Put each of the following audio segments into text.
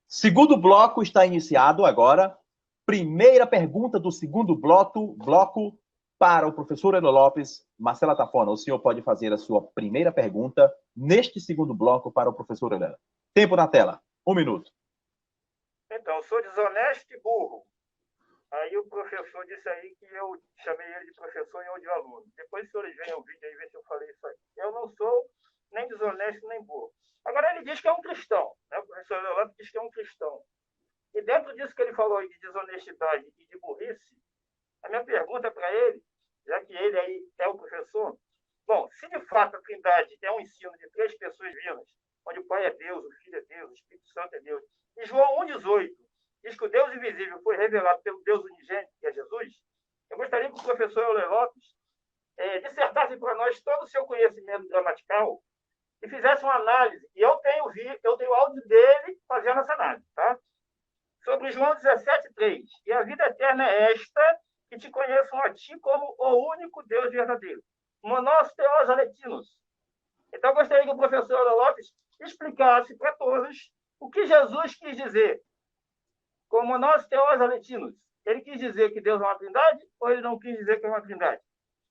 Segundo bloco está iniciado agora. Primeira pergunta do segundo bloco para o professor Elo Lopes. Marcela Tafona, o senhor pode fazer a sua primeira pergunta neste segundo bloco para o professor Elo. Tempo na tela, 1 minuto. Então, sou desonesto e burro. Aí o professor disse aí que eu chamei ele de professor e eu de aluno. Depois o senhor vem ao vídeo aí ver se eu falei isso aí. Eu não sou nem desonesto nem burro. Agora ele diz que é um cristão, né? O professor Leonardo diz que é um cristão. E dentro disso que ele falou aí de desonestidade e de burrice, a minha pergunta para ele, já que ele aí é o professor, bom, se de fato a Trindade é um ensino de 3 pessoas divinas, onde o Pai é Deus, o Filho é Deus, o Espírito Santo é Deus, e João 1,18 diz que o Deus invisível foi revelado pelo Deus unigênito, que é Jesus, eu gostaria que o professor Euler Lopes dissertasse para nós todo o seu conhecimento gramatical e fizesse uma análise, e eu tenho áudio dele fazendo essa análise, tá? Sobre João 17,3. E a vida eterna é esta, que te conheçam a ti como o único Deus verdadeiro. Monós theos aletinos. Então, eu gostaria que o professor Lopes explicasse para todos o que Jesus quis dizer com monós theos aletinos. Ele quis dizer que Deus é uma trindade ou ele não quis dizer que é uma trindade?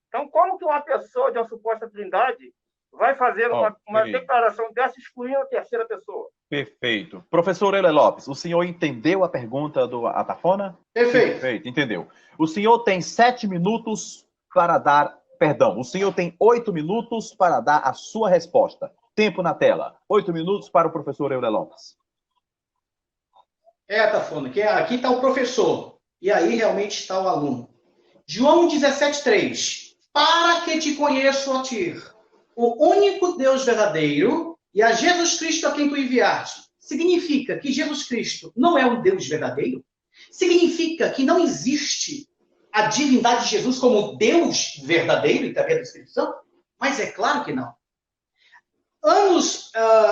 Então, como que uma pessoa de uma suposta trindade vai fazer uma declaração dessa excluindo a terceira pessoa? Perfeito. Professor Euler Lopes, o senhor entendeu a pergunta do Atafona? Perfeito, entendeu. O senhor tem 7 minutos para dar... Perdão, o senhor tem 8 minutos para dar a sua resposta. Tempo na tela. 8 minutos para o professor Euler Lopes. Atafona, que aqui está o professor. E aí realmente está o aluno. João 17,3. Para que te conheço a ti, o único Deus verdadeiro, e a Jesus Cristo a quem tu enviaste. Significa que Jesus Cristo não é um Deus verdadeiro? Significa que não existe a divindade de Jesus como Deus verdadeiro, e também do Espírito Santo? Mas é claro que não.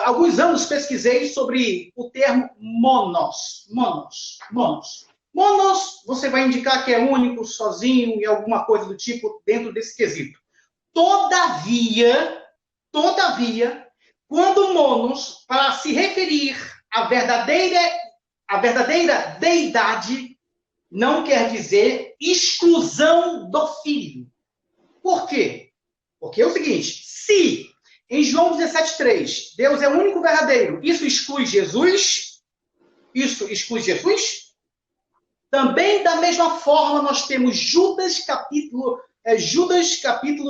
Alguns anos pesquisei sobre o termo monos. Monos, você vai indicar que é único, sozinho, e alguma coisa do tipo dentro desse quesito. Todavia, quando monos, para se referir à verdadeira deidade, não quer dizer exclusão do Filho. Por quê? Porque é o seguinte, se em João 17,3, Deus é o único verdadeiro, isso exclui Jesus? Também, da mesma forma, nós temos Judas capítulo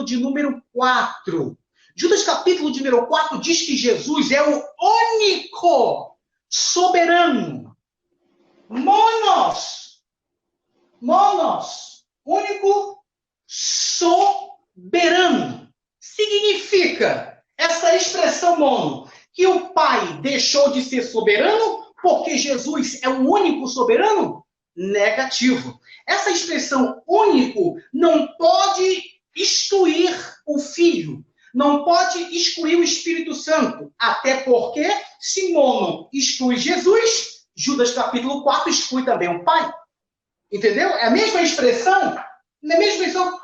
de número 4. Judas capítulo de número 4 diz que Jesus é o único soberano. Monos, único soberano. Significa essa expressão mono que o Pai deixou de ser soberano porque Jesus é o único soberano? Negativo. Essa expressão único não pode excluir o Filho, não pode excluir o Espírito Santo, até porque se mono exclui Jesus, Judas capítulo 4 exclui também o Pai. Entendeu? É a mesma expressão,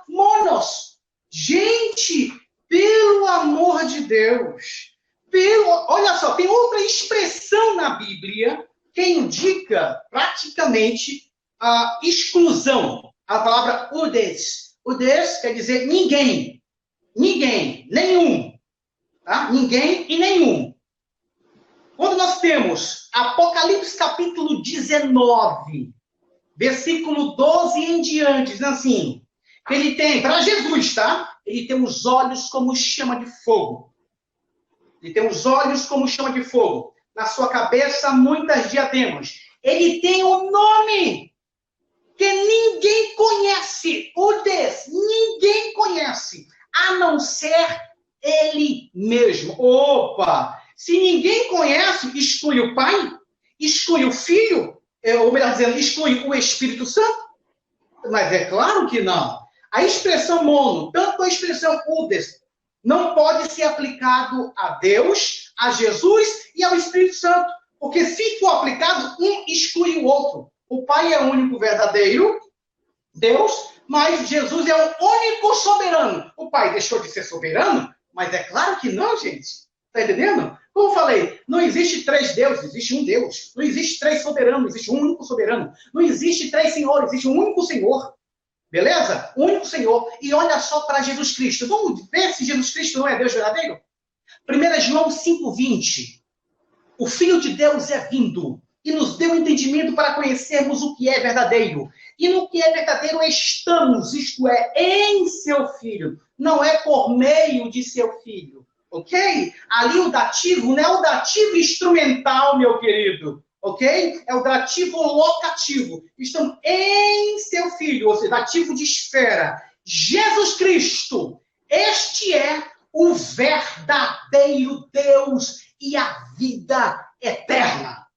monos. Gente, pelo amor de Deus, olha só, tem outra expressão na Bíblia que indica praticamente a exclusão. A palavra udes. Udes quer dizer ninguém. Ninguém, nenhum. Tá? Ninguém e nenhum. Quando nós temos Apocalipse capítulo 19, versículo 12 em diante, diz assim, ele tem, para Jesus, tá? Ele tem os olhos como chama de fogo. Ele tem os olhos como chama de fogo. Na sua cabeça, muitas diademas. Ele tem um nome que ninguém conhece. Ninguém conhece, a não ser ele mesmo. Opa! Se ninguém conhece, exclui o Pai, exclui o Filho, ou melhor dizendo, exclui o Espírito Santo? Mas é claro que não. A expressão mono, tanto a expressão udes, não pode ser aplicado a Deus, a Jesus e ao Espírito Santo. Porque se for aplicado, um exclui o outro. O Pai é o único verdadeiro Deus, mas Jesus é o único soberano. O Pai deixou de ser soberano? Mas é claro que não, gente. Está entendendo? Como eu falei, não existe 3 deuses, existe um Deus. Não existe 3 soberanos, existe um único soberano. Não existe 3 senhores, existe um único Senhor. Beleza? Um único Senhor. E olha só para Jesus Cristo. Vamos ver se Jesus Cristo não é Deus verdadeiro? 1 João 5,20. O Filho de Deus é vindo e nos deu entendimento para conhecermos o que é verdadeiro. E no que é verdadeiro estamos, isto é, em seu Filho. Não é por meio de seu Filho. Ok? Ali o dativo não é o dativo instrumental, meu querido. Ok? É o dativo locativo. Estão em seu Filho, ou seja, dativo de esfera. Jesus Cristo. Este é o verdadeiro Deus e a vida eterna.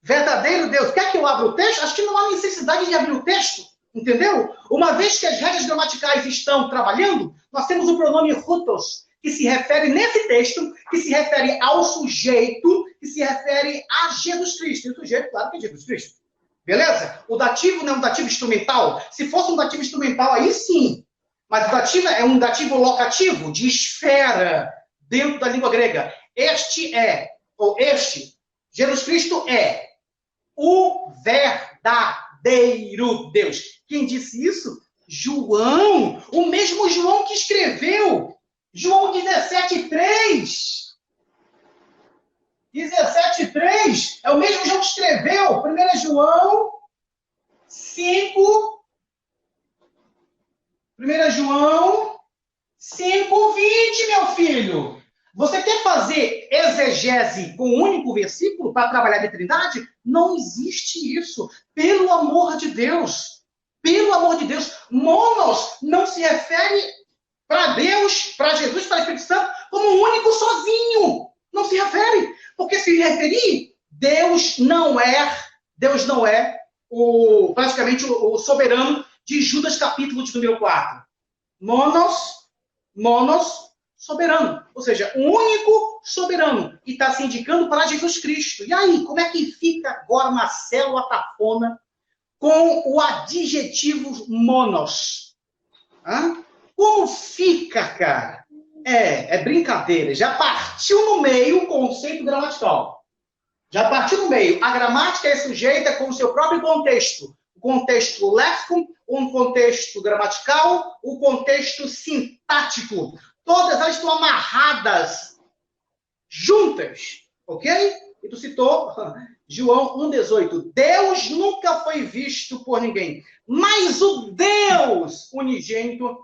Verdadeiro Deus. Quer que eu abra o texto? Acho que não há necessidade de abrir o texto. Entendeu? Uma vez que as regras gramaticais estão trabalhando, nós temos o pronome hutos, que se refere, nesse texto, que se refere ao sujeito, que se refere a Jesus Cristo. E o sujeito, claro que é Jesus Cristo. Beleza? O dativo não é um dativo instrumental. Se fosse um dativo instrumental, aí sim. Mas o dativo é um dativo locativo, de esfera, dentro da língua grega. Este, Jesus Cristo é o verdadeiro Deus. Quem disse isso? João. O mesmo João que escreveu João 17,3. 17,3 é o mesmo João que escreveu 1 João 5. 1 João 5,20, meu filho. Você quer fazer exegese com um único versículo para trabalhar de trindade? Não existe isso. Pelo amor de Deus. Pelo amor de Deus. Monos não se refere para Deus, para Jesus, para o Espírito Santo, como um único sozinho. Não se refere. Porque se referir, Deus não é praticamente o soberano de Judas, capítulo de número 4. Monos, soberano. Ou seja, um único soberano. E está se indicando para Jesus Cristo. E aí, como é que fica agora Marcelo Atafona com o adjetivo monos? Hã? Como fica, cara? É brincadeira. Já partiu no meio o conceito gramatical. Já partiu no meio. A gramática é sujeita com o seu próprio contexto. O contexto léxico, um contexto gramatical, o contexto sintático. Todas elas estão amarradas, juntas. Ok? E tu citou João 1,18. Deus nunca foi visto por ninguém, mas o Deus unigênito,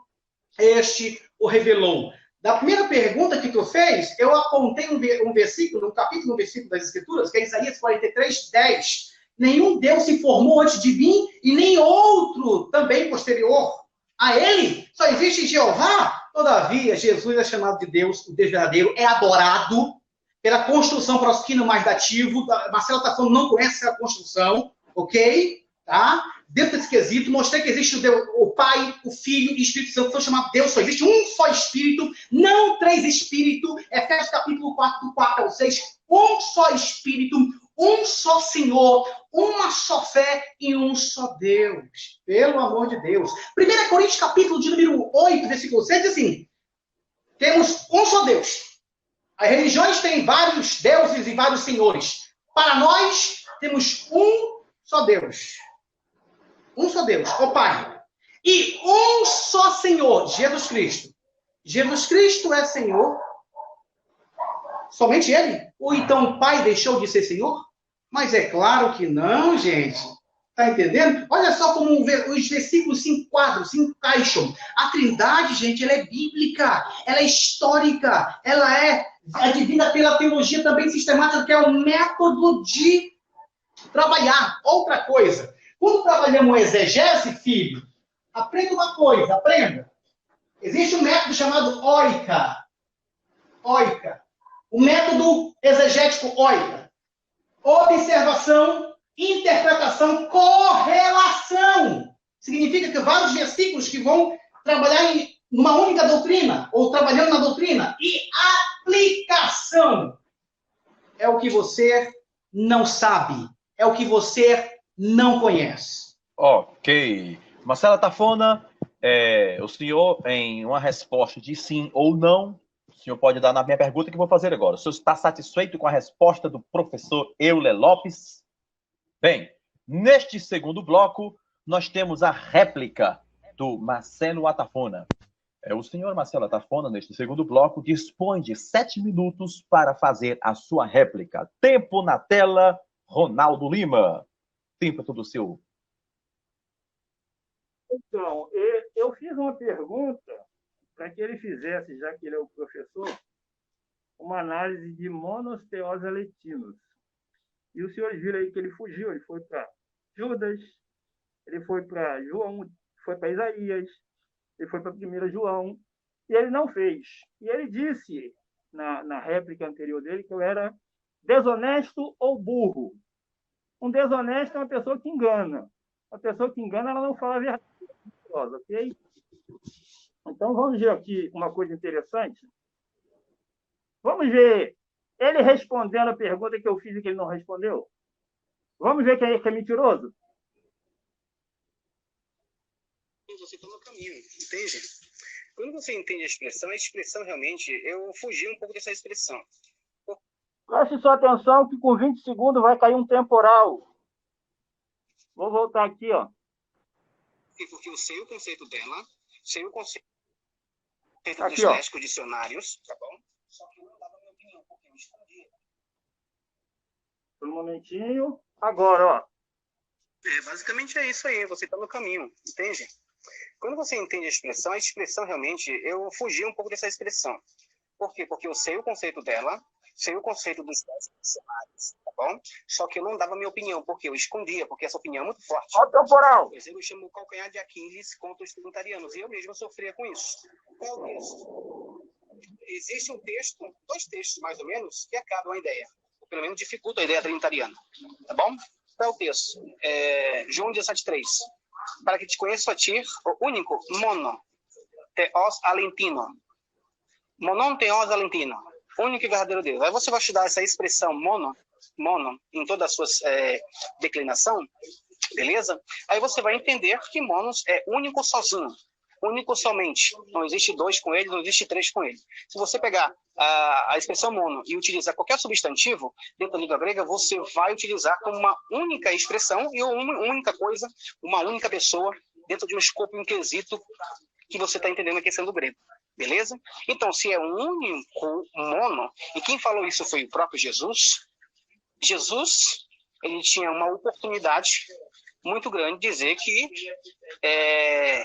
este o revelou. Da primeira pergunta que tu fez, eu apontei um versículo, um capítulo, um versículo das Escrituras, que é Isaías 43:10. Nenhum Deus se formou antes de mim, e nem outro também posterior a ele. Só existe Jeová. Todavia, Jesus é chamado de Deus, o Deus verdadeiro, é adorado pela construção prosquino mais dativo. Marcelo está falando, não conhece a construção, ok? Tá? Dentro desse quesito, mostrei que existe o Pai, o Filho e o Espírito Santo, são chamados Deus, só existe um só Espírito, não 3 Espíritos. Efésios capítulo 4, do 4 ao 6, um só Espírito, um só Senhor, uma só fé e um só Deus. Pelo amor de Deus. 1 Coríntios capítulo de número 8, versículo 7, diz assim, temos um só Deus. As religiões têm vários deuses e vários senhores. Para nós, temos um só Deus. Um só Deus, o Pai. E um só Senhor, Jesus Cristo. Jesus Cristo é Senhor. Somente Ele? Ou então o Pai deixou de ser Senhor? Mas é claro que não, gente. Está entendendo? Olha só como os versículos se enquadram, se encaixam. A Trindade, gente, ela é bíblica, ela é histórica, ela é advinda pela teologia também sistemática, que é o método de trabalhar. Outra coisa, quando trabalhamos exegese, filho, aprenda uma coisa, aprenda. Existe um método chamado oika. Oika. O método exegético oika. Observação, interpretação, correlação. Significa que vários versículos que vão trabalhar em uma única doutrina, ou trabalhando na doutrina, e aplicação é o que você não sabe, é o que você não conhece. Ok. Marcela Tafona, o senhor, em uma resposta de sim ou não, o senhor pode dar na minha pergunta que eu vou fazer agora. O senhor está satisfeito com a resposta do professor Euler Lopes? Bem, neste segundo bloco, nós temos a réplica do Marcelo Atafona. O senhor Marcelo Atafona, neste segundo bloco, dispõe de 7 minutos para fazer a sua réplica. Tempo na tela, Ronaldo Lima. Tempo todo seu. Então, eu fiz uma pergunta para que ele fizesse, já que ele é o professor, uma análise de monosteose aletinos. E os senhores viram aí que ele fugiu, ele foi para Judas, ele foi para João, foi para Isaías, ele foi para 1 João, e ele não fez. E ele disse, na réplica anterior dele, que eu era desonesto ou burro. Um desonesto é uma pessoa que engana. Uma pessoa que engana, ela não fala a verdade, ok? Então, vamos ver aqui uma coisa interessante. Vamos ver ele respondendo a pergunta que eu fiz e que ele não respondeu. Vamos ver quem é que é mentiroso? Você está no caminho, entende? Quando você entende a expressão realmente, eu fugi um pouco dessa expressão. Preste sua atenção que com 20 segundos vai cair um temporal. Vou voltar aqui, ó. Porque eu sei o conceito dela, sei o conceito aqui, dos léxicos dicionários, tá bom? Só que eu não dava minha opinião, porque eu escondia. Por um momentinho. Agora, ó. Basicamente é isso aí, você está no caminho, entende? Quando você entende a expressão realmente, eu fugi um pouco dessa expressão. Por quê? Porque eu sei o conceito dela, sei o conceito dos dicionários, tá bom? Só que eu não dava minha opinião, porque eu escondia, porque essa opinião é muito forte. Ó o temporal! Eu chamo o calcanhar de Aquiles contra os trinitarianos, e eu mesmo sofria com isso. Qual é o texto? Existe um texto, 2 textos mais ou menos, que acabam a ideia, ou pelo menos dificultam a ideia trinitariana, tá bom? Qual é o texto? João 17:3. Para que te conheça a ti, o único, mono, teos alentino. Monon teos alentino. Único e verdadeiro Deus. Aí você vai estudar essa expressão mono, em toda a sua declinação, beleza? Aí você vai entender que monos é único sozinho. Único somente. Não existe 2 com ele, não existe 3 com ele. Se você pegar a expressão mono e utilizar qualquer substantivo dentro da língua grega, você vai utilizar como uma única expressão e uma única coisa, uma única pessoa, dentro de um escopo, um quesito que você está entendendo a questão do grego. Beleza? Então, se é um único mono, e quem falou isso foi o próprio Jesus, ele tinha uma oportunidade muito grande de dizer que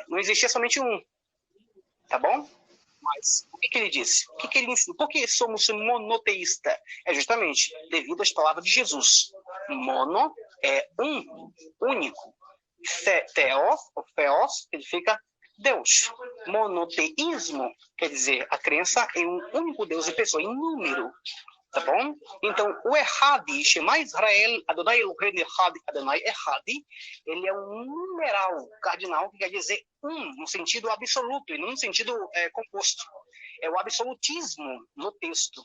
não existia somente um, tá bom? Mas o que ele disse? O que ele ensinou? Por que somos monoteísta? É justamente devido às palavras de Jesus. Mono é único. Theos significa Deus. Monoteísmo quer dizer a crença em um único Deus e pessoa, em número. Tá bom? Então, o Erradi, Shema Israel, Adonai Elohim Erradi, Adonai Erradi, ele é um numeral cardinal que quer dizer no sentido absoluto e não no sentido composto. É o absolutismo no texto.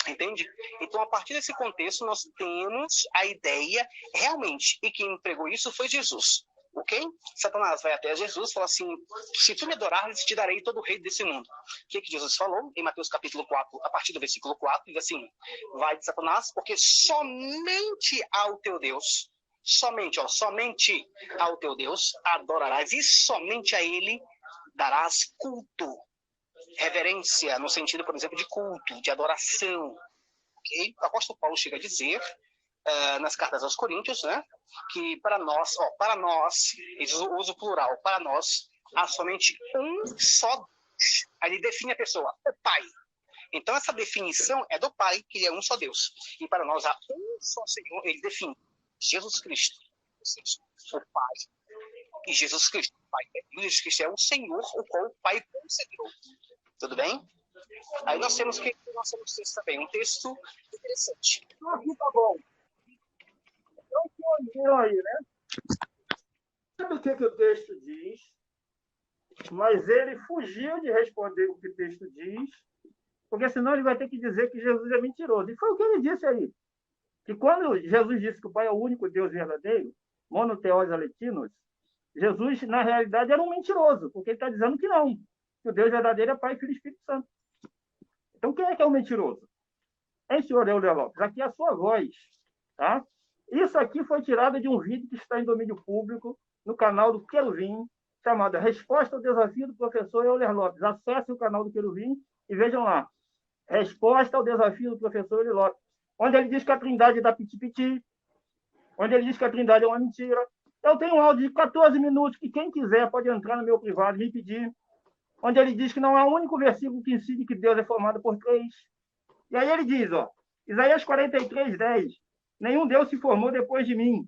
Entende? Então, a partir desse contexto, nós temos a ideia realmente, e quem pregou isso foi Jesus. Ok? Satanás vai até Jesus e fala assim: se tu me adorares, te darei todo o reino desse mundo. O que Jesus falou em Mateus capítulo 4, a partir do versículo 4, diz assim: vai de Satanás, porque somente ao teu Deus, somente ao teu Deus adorarás, e somente a ele darás culto. Reverência, no sentido, por exemplo, de culto, de adoração. Okay? O apóstolo Paulo chega a dizer nas cartas aos Coríntios, né, que para nós, ele usa o plural, para nós há somente um só Deus. Aí ele define a pessoa, o Pai. Então essa definição é do Pai, que ele é um só Deus. E para nós há um só Senhor, ele define Jesus Cristo, ou seja, o Pai e Jesus Cristo. O Pai é Jesus Cristo é o Senhor, o qual o Pai concedeu. Tudo bem? Aí nós temos texto também, um texto interessante. Aqui tá bom. Então, aí, né? Sabe o que o texto diz? Mas ele fugiu de responder o que o texto diz, porque senão ele vai ter que dizer que Jesus é mentiroso. E foi o que ele disse aí. Que quando Jesus disse que o Pai é o único Deus verdadeiro, monoteós aletinos, Jesus, na realidade, era um mentiroso, porque ele está dizendo que não, que o Deus verdadeiro é Pai, Filho e Espírito Santo. Então, quem é que é o mentiroso? Hein, senhor Euler Lopes? Aqui é a sua voz. Tá? Isso aqui foi tirado de um vídeo que está em domínio público no canal do Querubim, chamado Resposta ao Desafio do Professor Euler Lopes. Acesse o canal do Querubim e vejam lá. Resposta ao Desafio do Professor Euler Lopes. Onde ele diz que a Trindade dá piti-piti, onde ele diz que a Trindade é uma mentira. Eu tenho um áudio de 14 minutos que quem quiser pode entrar no meu privado e me pedir, onde ele diz que não é o único versículo que ensina que Deus é formado por três. E aí ele diz, ó, Isaías 43:10, nenhum Deus se formou depois de mim.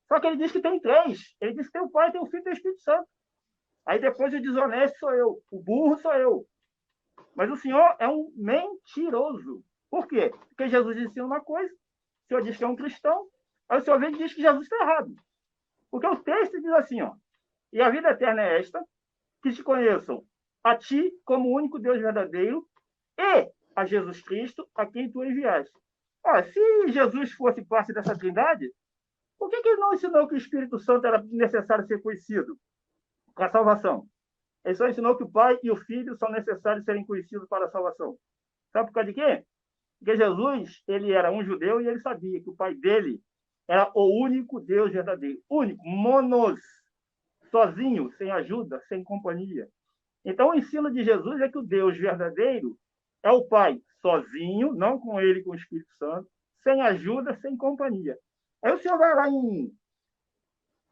Só que ele diz que tem três. Ele diz que tem o Pai, tem o Filho e tem o Espírito Santo. Aí depois o desonesto sou eu, o burro sou eu. Mas o senhor é um mentiroso. Por quê? Porque Jesus ensina uma coisa, o senhor diz que é um cristão, aí o senhor vem e diz que Jesus está errado. Porque o texto diz assim, ó, e a vida eterna é esta, que te conheçam a ti como o único Deus verdadeiro e a Jesus Cristo, a quem tu enviaste. Ora, se Jesus fosse parte dessa trindade, por que ele não ensinou que o Espírito Santo era necessário ser conhecido para a salvação? Ele só ensinou que o Pai e o Filho são necessários serem conhecidos para a salvação. Sabe por causa de quê? Porque Jesus, ele era um judeu e ele sabia que o Pai dele era o único Deus verdadeiro. Único, monos, sozinho, sem ajuda, sem companhia. Então, o ensino de Jesus é que o Deus verdadeiro é o Pai sozinho, não com ele e com o Espírito Santo, sem ajuda, sem companhia. Aí o senhor vai lá em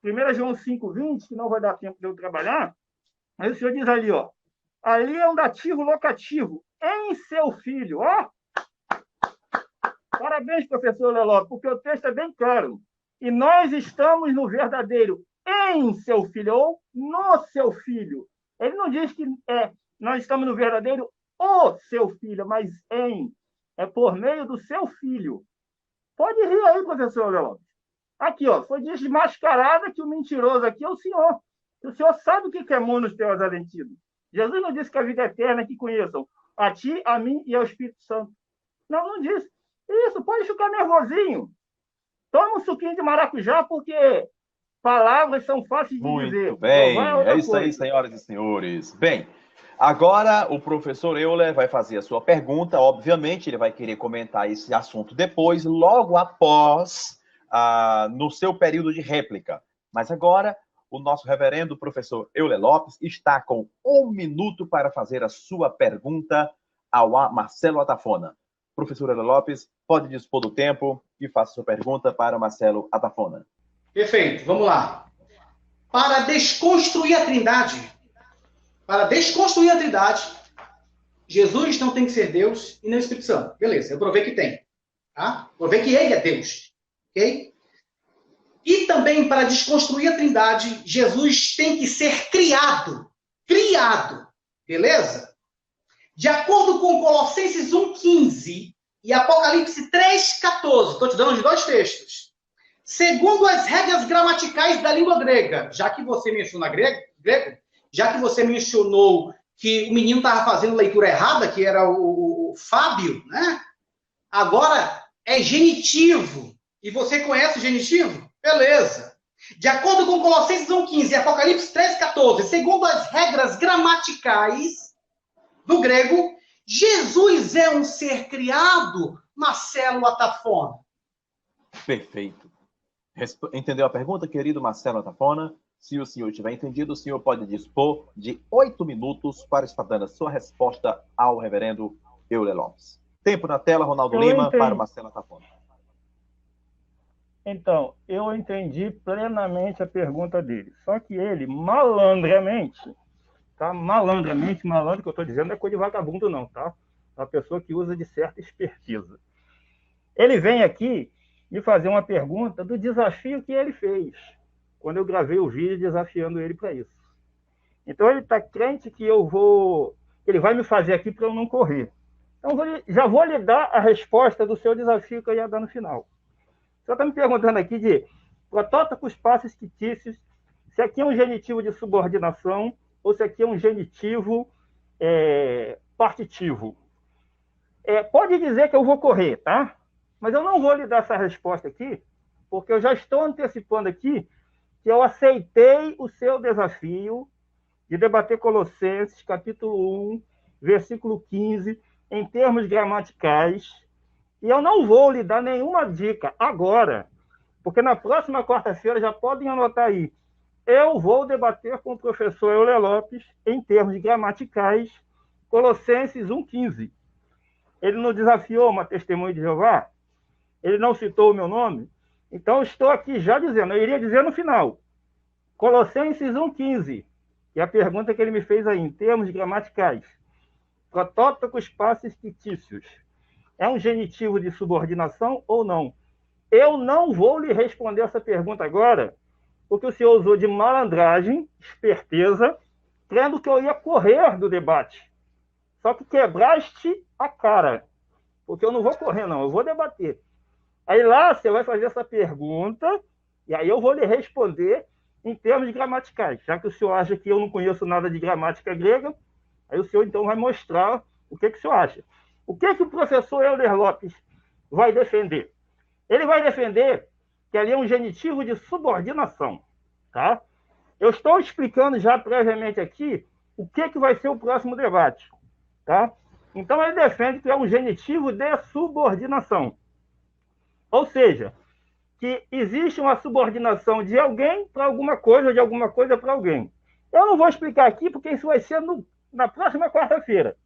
1 João 5:20, que não vai dar tempo de eu trabalhar, aí o senhor diz ali, ó, ali é um dativo locativo, em seu filho, ó. Parabéns, professor Leló, porque o texto é bem claro. E nós estamos no verdadeiro em seu filho, ou no seu filho. Ele não diz que nós estamos no verdadeiro o seu filho, mas em. É por meio do seu filho. Pode rir aí, professor Leló. Aqui, ó, foi desmascarada que o mentiroso aqui é o senhor. O senhor sabe o que é monoteós aletinos. Jesus não disse que a vida eterna é que conheçam a ti, a mim e ao Espírito Santo. Não, não disse. Isso, pode ficar nervosinho. Toma um suquinho de maracujá, porque palavras são fáceis de dizer. Muito bem, é isso aí, senhoras e senhores. Bem, agora o professor Euler vai fazer a sua pergunta. Obviamente, ele vai querer comentar esse assunto depois, logo após, no seu período de réplica. Mas agora, o nosso reverendo professor Euler Lopes está com 1 minuto para fazer a sua pergunta ao Marcelo Atafona. Professor Euler Lopes, pode dispor do tempo e faça sua pergunta para Marcelo Atafona. Perfeito, vamos lá. Para desconstruir a Trindade, Jesus não tem que ser Deus e nem o Espírito Santo. Beleza, eu provei que tem. Tá? Provei que ele é Deus. Ok? E também, para desconstruir a Trindade, Jesus tem que ser criado. Criado. Beleza? De acordo com Colossenses 1:15 e Apocalipse 3:14, estou te dando os dois textos, segundo as regras gramaticais da língua grega, já que você mencionou grego, já que você mencionou que o menino estava fazendo leitura errada, que era o Fábio, né? Agora é genitivo. E você conhece o genitivo? Beleza. De acordo com Colossenses 1:15 e Apocalipse 3:14, segundo as regras gramaticais do grego, Jesus é um ser criado, Marcelo Atafona. Perfeito. Entendeu a pergunta, querido Marcelo Atafona? Se o senhor tiver entendido, o senhor pode dispor de 8 minutos para estar dando a sua resposta ao reverendo Euler Lopes. Tempo na tela, Ronaldo Lima, para Marcelo Atafona. Então, eu entendi plenamente a pergunta dele. Só que ele, malandramente, tá? Malandro que eu estou dizendo não é coisa de vagabundo, não, tá? É uma pessoa que usa de certa expertise. Ele vem aqui me fazer uma pergunta do desafio que ele fez, quando eu gravei o vídeo desafiando ele para isso. Então, ele está crente que ele vai me fazer aqui para eu não correr. Então, já vou lhe dar a resposta do seu desafio que eu ia dar no final. O senhor está me perguntando aqui de protótipos passos fictícios, se aqui é um genitivo de subordinação ou se aqui é um genitivo partitivo. Pode dizer que eu vou correr, tá? Mas eu não vou lhe dar essa resposta aqui, porque eu já estou antecipando aqui que eu aceitei o seu desafio de debater Colossenses, capítulo 1, versículo 15, em termos gramaticais, e eu não vou lhe dar nenhuma dica agora, porque na próxima quarta-feira, já podem anotar aí, eu vou debater com o professor Euler Lopes, em termos gramaticais, Colossenses 1,15. Ele não desafiou uma testemunha de Jeová? Ele não citou o meu nome? Então, eu estou aqui já dizendo, eu iria dizer no final, Colossenses 1,15, e a pergunta que ele me fez aí, em termos gramaticais, protótipos passos fictícios, é um genitivo de subordinação ou não? Eu não vou lhe responder essa pergunta agora, porque o senhor usou de malandragem, esperteza, crendo que eu ia correr do debate. Só que quebraste a cara, porque eu não vou correr, não, eu vou debater. Aí lá você vai fazer essa pergunta, e aí eu vou lhe responder em termos gramaticais. Já que o senhor acha que eu não conheço nada de gramática grega, aí o senhor então vai mostrar o que o senhor acha. O que o professor Euler Lopes vai defender? Ele vai defender que ali é um genitivo de subordinação, tá? Eu estou explicando já previamente aqui o que vai ser o próximo debate, tá? Então ele defende que é um genitivo de subordinação. Ou seja, que existe uma subordinação de alguém para alguma coisa, de alguma coisa para alguém. Eu não vou explicar aqui, porque isso vai ser na próxima quarta-feira.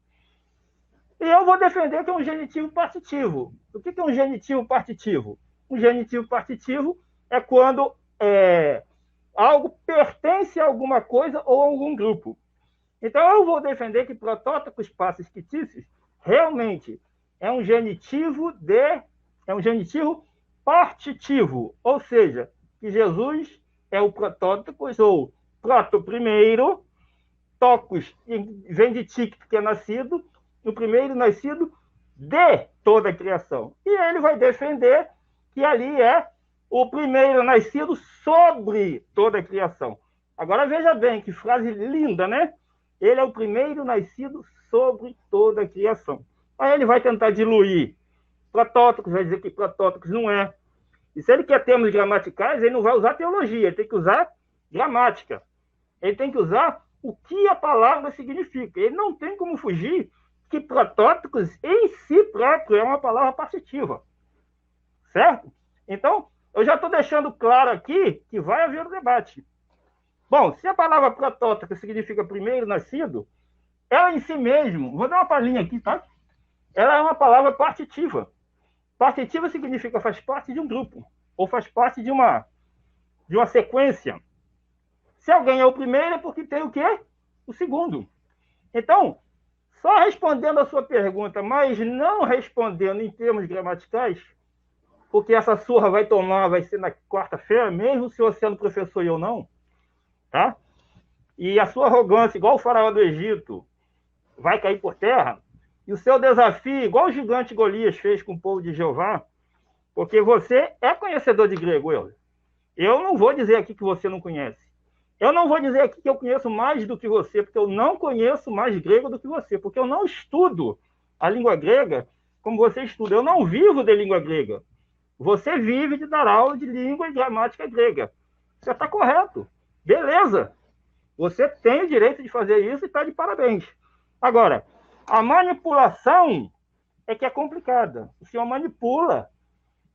E eu vou defender que é um genitivo partitivo. O que é um genitivo partitivo? Um genitivo partitivo é quando algo pertence a alguma coisa ou a algum grupo. Então, eu vou defender que protótipos passos fictícios realmente é um genitivo partitivo, ou seja, que Jesus é o protótipo, ou proto primeiro, tocos vem de tic, que é nascido, o primeiro nascido de toda a criação. E ele vai defender que ali é o primeiro nascido sobre toda a criação. Agora veja bem, que frase linda, né? Ele é o primeiro nascido sobre toda a criação. Aí ele vai tentar diluir protótipos, vai dizer que protótipos não é. E se ele quer termos gramaticais, ele não vai usar teologia, ele tem que usar gramática. Ele tem que usar o que a palavra significa. Ele não tem como fugir que protótipos em si próprio é uma palavra partitiva. Certo? Então, eu já estou deixando claro aqui que vai haver um debate. Bom, se a palavra protótipo significa primeiro nascido, ela em si mesmo, vou dar uma palhinha aqui, tá? Ela é uma palavra partitiva. Partitiva significa faz parte de um grupo, ou faz parte de uma sequência. Se alguém é o primeiro, é porque tem o quê? O segundo. Então, só respondendo a sua pergunta, mas não respondendo em termos gramaticais, porque essa surra vai ser na quarta-feira, mesmo se você sendo professor e eu não, tá? E a sua arrogância, igual o faraó do Egito, vai cair por terra, e o seu desafio, igual o gigante Golias fez com o povo de Jeová, porque você é conhecedor de grego, eu não vou dizer aqui que você não conhece. Eu não vou dizer aqui que eu conheço mais do que você, porque eu não conheço mais grego do que você, porque eu não estudo a língua grega como você estuda. Eu não vivo de língua grega. Você vive de dar aula de língua e gramática grega. Você está correto. Beleza. Você tem o direito de fazer isso e está de parabéns. Agora, a manipulação é que é complicada. O senhor manipula,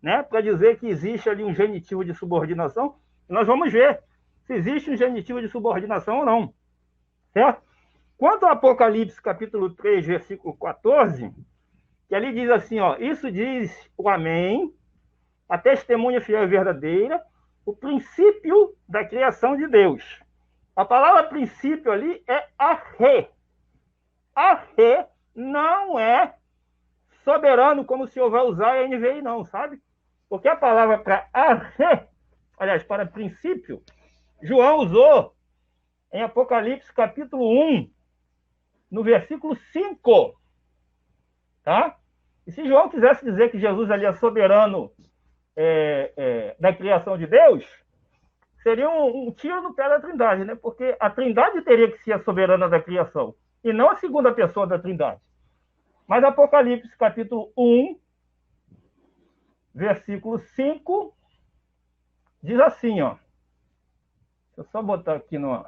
né, para dizer que existe ali um genitivo de subordinação. Nós vamos ver se existe um genitivo de subordinação ou não. Certo? Quanto ao Apocalipse, capítulo 3, versículo 14, que ali diz assim, ó, isso diz o Amém, a testemunha fiel e verdadeira, o princípio da criação de Deus. A palavra princípio ali é arre. Arre não é soberano, como o senhor vai usar a NVI, não, sabe? Porque a palavra para arre, aliás, para princípio, João usou em Apocalipse capítulo 1, no versículo 5. Tá? E se João quisesse dizer que Jesus ali é soberano da criação de Deus, seria um tiro no pé da Trindade, né? Porque a Trindade teria que ser a soberana da criação, e não a segunda pessoa da Trindade. Mas Apocalipse capítulo 1, versículo 5, diz assim, ó. eu só botar aqui no...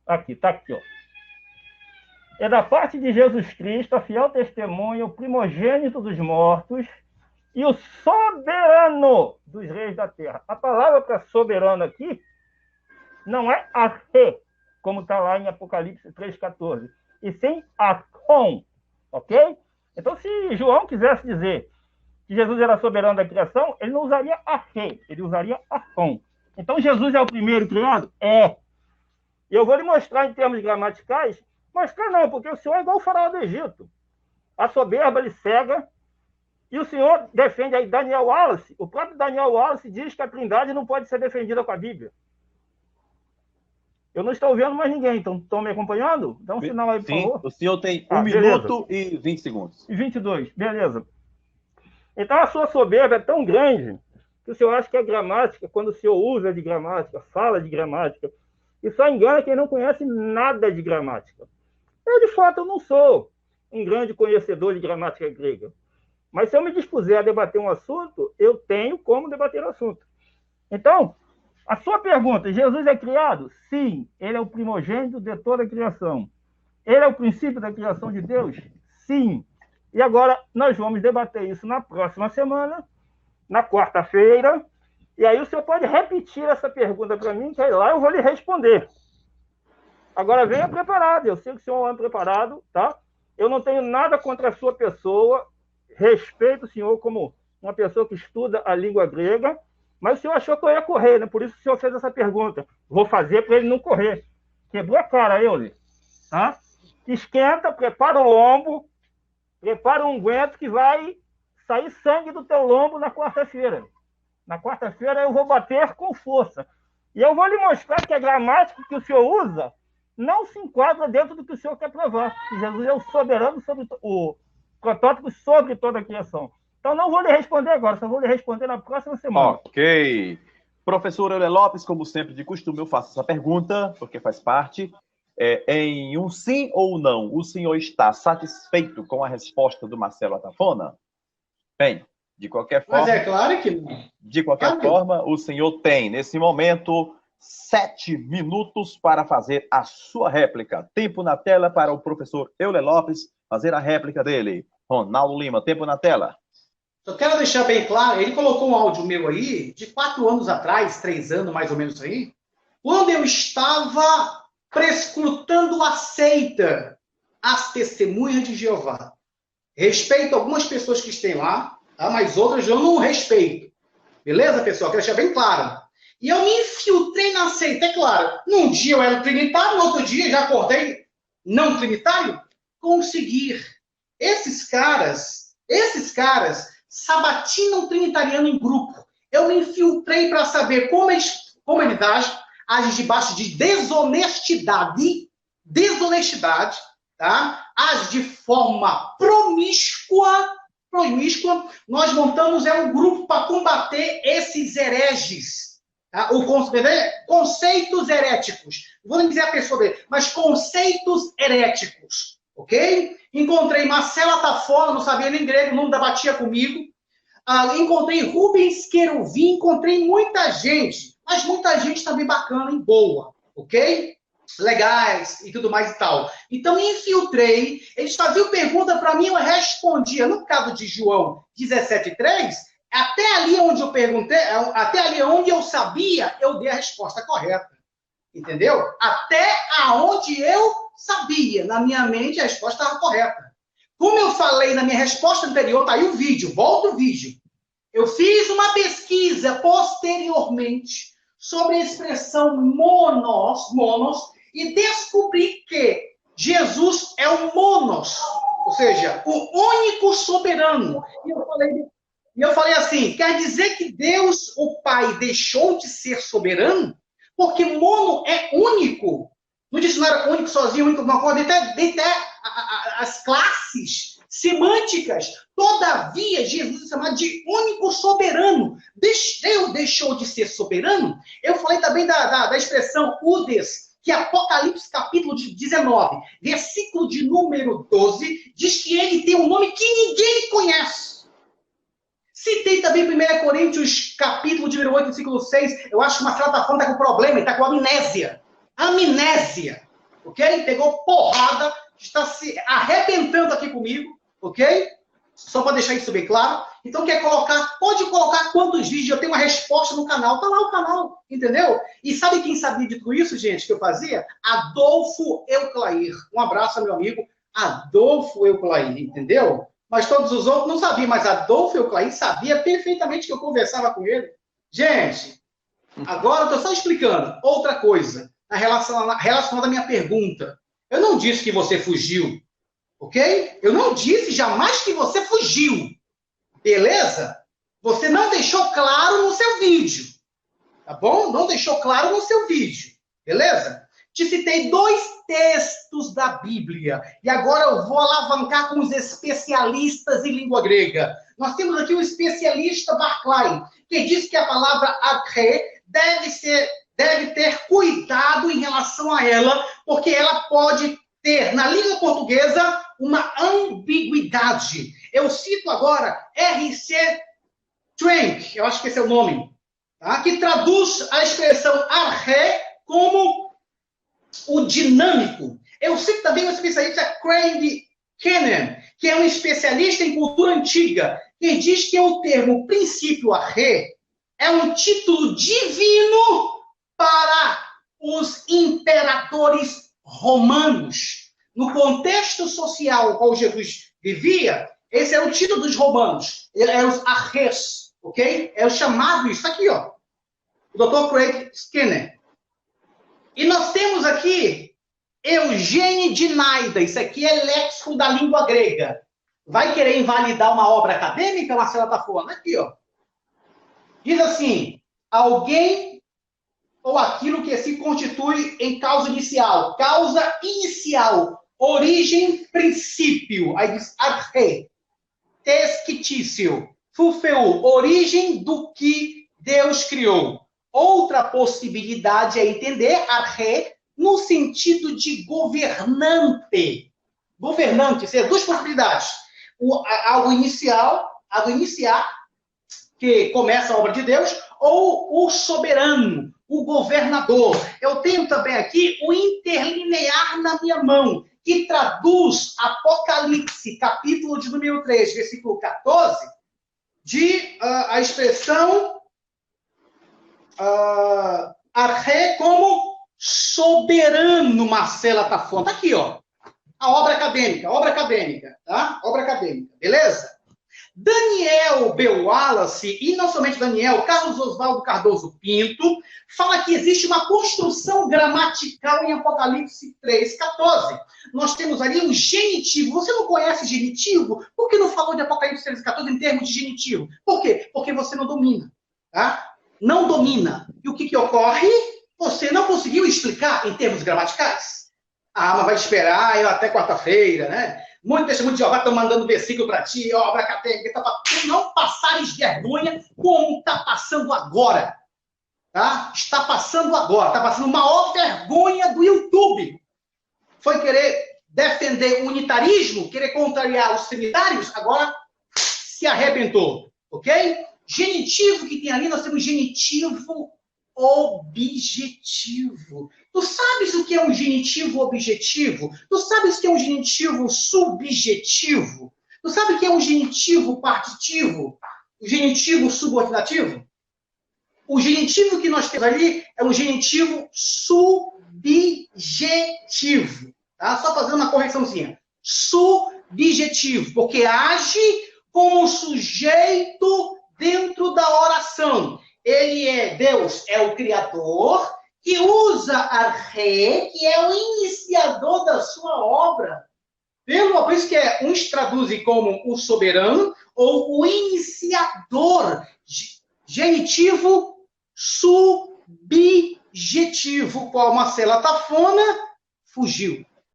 Aqui, tá aqui, ó. É da parte de Jesus Cristo, a fiel testemunha, o primogênito dos mortos e o soberano dos reis da terra. A palavra para soberano aqui não é arre, como está lá em Apocalipse 3,14, e sim arcon, ok? Então, se João quisesse dizer que Jesus era soberano da criação, ele não usaria arre, ele usaria arcon. Então, Jesus é o primeiro criado? É. E eu vou lhe mostrar em termos gramaticais. Mostrar não, porque o senhor é igual o faraó do Egito. A soberba lhe cega. E o senhor defende aí Daniel Wallace. O próprio Daniel Wallace diz que a Trindade não pode ser defendida com a Bíblia. Eu não estou vendo mais ninguém, então estão me acompanhando? Dá um sinal aí, por favor. O senhor tem 1 minuto e 20 segundos. E 22, beleza. Então a sua soberba é tão grande que o senhor acha que a gramática, quando o senhor usa de gramática, fala de gramática, e só engana quem não conhece nada de gramática. Eu, de fato, eu não sou um grande conhecedor de gramática grega. Mas se eu me dispuser a debater um assunto, eu tenho como debater o assunto. Então, a sua pergunta, Jesus é criado? Sim, ele é o primogênito de toda a criação. Ele é o princípio da criação de Deus? Sim. E agora nós vamos debater isso na próxima semana, na quarta-feira, e aí o senhor pode repetir essa pergunta para mim, que aí lá eu vou lhe responder. Agora venha preparado, eu sei que o senhor é preparado, tá? Eu não tenho nada contra a sua pessoa, respeito o senhor como uma pessoa que estuda a língua grega, mas o senhor achou que eu ia correr, né? Por isso o senhor fez essa pergunta. Vou fazer para ele não correr. Quebrou a cara, Euler, tá? Esquenta, prepara o lombo, prepara um unguento que vai sair sangue do teu lombo na quarta-feira. Na quarta-feira eu vou bater com força. E eu vou lhe mostrar que a gramática que o senhor usa não se enquadra dentro do que o senhor quer provar. Que Jesus é o soberano sobre o protótipo sobre toda a criação. Então não vou lhe responder agora, só vou lhe responder na próxima semana. Ok. Professor Euler Lopes, como sempre de costume, eu faço essa pergunta, porque faz parte. Em um sim ou não, o senhor está satisfeito com a resposta do Marcelo Atafona? Bem, de qualquer forma... Mas é claro que não. De qualquer forma, o senhor tem, nesse momento, 7 minutos para fazer a sua réplica. Tempo na tela para o professor Euler Lopes fazer a réplica dele. Ronaldo Lima, tempo na tela. Eu quero deixar bem claro, ele colocou um áudio meu aí, de 4 anos atrás, 3 anos mais ou menos aí, quando eu estava prescrutando a seita, as testemunhas de Jeová. Respeito algumas pessoas que estão lá, tá? Mas outras eu não respeito. Beleza, pessoal? Quero deixar bem claro. E eu me infiltrei na seita, é claro. Num dia eu era trinitário, no outro dia já acordei não trinitário. Conseguir. Esses caras sabatinam o trinitariano em grupo. Eu me infiltrei para saber como eles agem debaixo de desonestidade, tá? Age de forma promíscua. Nós montamos um grupo para combater esses hereges. Tá? Conceitos heréticos. Vou nem dizer a pessoa dele, mas conceitos heréticos. Ok? Encontrei Marcelo Atafona, não sabia nem grego, não debatia comigo. Encontrei Rubens Queruvim, encontrei muita gente, mas muita gente também bacana e boa, ok? Legais e tudo mais e tal. Então, infiltrei, eles faziam pergunta para mim, eu respondia. No caso de João 17,3, até ali onde eu perguntei, até ali onde eu sabia, eu dei a resposta correta. Entendeu? Até aonde eu sabia, na minha mente, a resposta estava correta. Como eu falei na minha resposta anterior, tá aí o vídeo, volta o vídeo. Eu fiz uma pesquisa posteriormente sobre a expressão monos, e descobri que Jesus é o monos, ou seja, o único soberano. E eu falei assim, quer dizer que Deus, o Pai, deixou de ser soberano? Porque mono é único. No dicionário, único, sozinho, único, não pode até as classes semânticas. Todavia, Jesus é chamado de único soberano. Deus deixou de ser soberano? Eu falei também da expressão udes, que Apocalipse capítulo 19, versículo de número 12, diz que ele tem um nome que ninguém conhece. Citei também 1 Coríntios, capítulo de número 8, versículo 6. Eu acho que o Marcelo está falando, está com problema, ele está com amnésia. Amnésia. Ok? Pegou porrada, está se arrebentando aqui comigo. Ok? Só para deixar isso bem claro. Então, quer colocar, pode colocar quantos vídeos, eu tenho uma resposta no canal. Está lá o canal, entendeu? E sabe quem sabia de tudo isso, gente, que eu fazia? Adolfo Euclair. Um abraço, meu amigo Adolfo Euclair, entendeu? Mas todos os outros não sabiam, mas Adolfo Euclair sabia perfeitamente que eu conversava com ele. Gente, agora eu estou só explicando outra coisa relacionada à minha pergunta. Eu não disse que você fugiu, ok? Eu não disse jamais que você fugiu, beleza? Você não deixou claro no seu vídeo, tá bom? Não deixou claro no seu vídeo, beleza? Te citei 2 textos da Bíblia. E agora eu vou alavancar com os especialistas em língua grega. Nós temos aqui o especialista Barclay, que diz que a palavra arche deve ter cuidado em relação a ela, porque ela pode ter, na língua portuguesa, uma ambiguidade. Eu cito agora R.C. Trank, eu acho que esse é o nome, tá? Que traduz a expressão arche como o dinâmico. Eu cito também o especialista Craig Kennan, que é um especialista em cultura antiga, que diz que o termo princípio arche é um título divino para os imperadores romanos. No contexto social no qual Jesus vivia, esse era o título dos romanos. Eram os arches, ok? É o chamado isso aqui, ó. O Dr. Craig Kennan. E nós temos aqui Eugênio de Naida. Isso aqui é léxico da língua grega. Vai querer invalidar uma obra acadêmica, Marcela está falando? Aqui, ó. Diz assim, alguém ou aquilo que se constitui em causa inicial. Causa inicial. Origem, princípio. Aí diz arche. Tesquitício. Fufeu. Origem do que Deus criou. Outra possibilidade é entender arche no sentido de governante. Governante, são 2 possibilidades. Algo iniciar, que começa a obra de Deus, ou o soberano, o governador. Eu tenho também aqui o interlinear na minha mão, que traduz Apocalipse, capítulo de número 3, versículo 14, a expressão arche como soberano. Marcela está falando. Aqui, ó. A obra acadêmica, tá? Obra acadêmica, beleza? Daniel B. Wallace, e não somente Daniel, Carlos Oswaldo Cardoso Pinto, fala que existe uma construção gramatical em Apocalipse 3:14. Nós temos ali um genitivo. Você não conhece genitivo? Por que não falou de Apocalipse 3:14 em termos de genitivo? Por quê? Porque você não domina, tá? Não domina. E o que ocorre? Você não conseguiu explicar em termos gramaticais. Mas vai esperar eu até quarta-feira, né? Muitos testemunhos de Jeová estão mandando versículo para ti, obra acadêmica, para tu não passares vergonha como está passando agora. Tá? Está passando agora. Está passando uma maior vergonha do YouTube. Foi querer defender o unitarismo, querer contrariar os trinitários, agora se arrebentou. Ok? Genitivo que tem ali, nós temos genitivo objetivo. Tu sabes o que é um genitivo objetivo? Tu sabes o que é um genitivo subjetivo? Tu sabe o que é um genitivo partitivo? O genitivo subordinativo? O genitivo que nós temos ali é um genitivo subjetivo. Tá? Só fazendo uma correçãozinha. Subjetivo, porque age como sujeito dentro da oração. Ele é Deus, é o Criador, que usa arche, que é o iniciador da sua obra. Por isso que uns traduzem como o soberano ou o iniciador. Genitivo subjetivo, qual Marcela Tafona fugiu.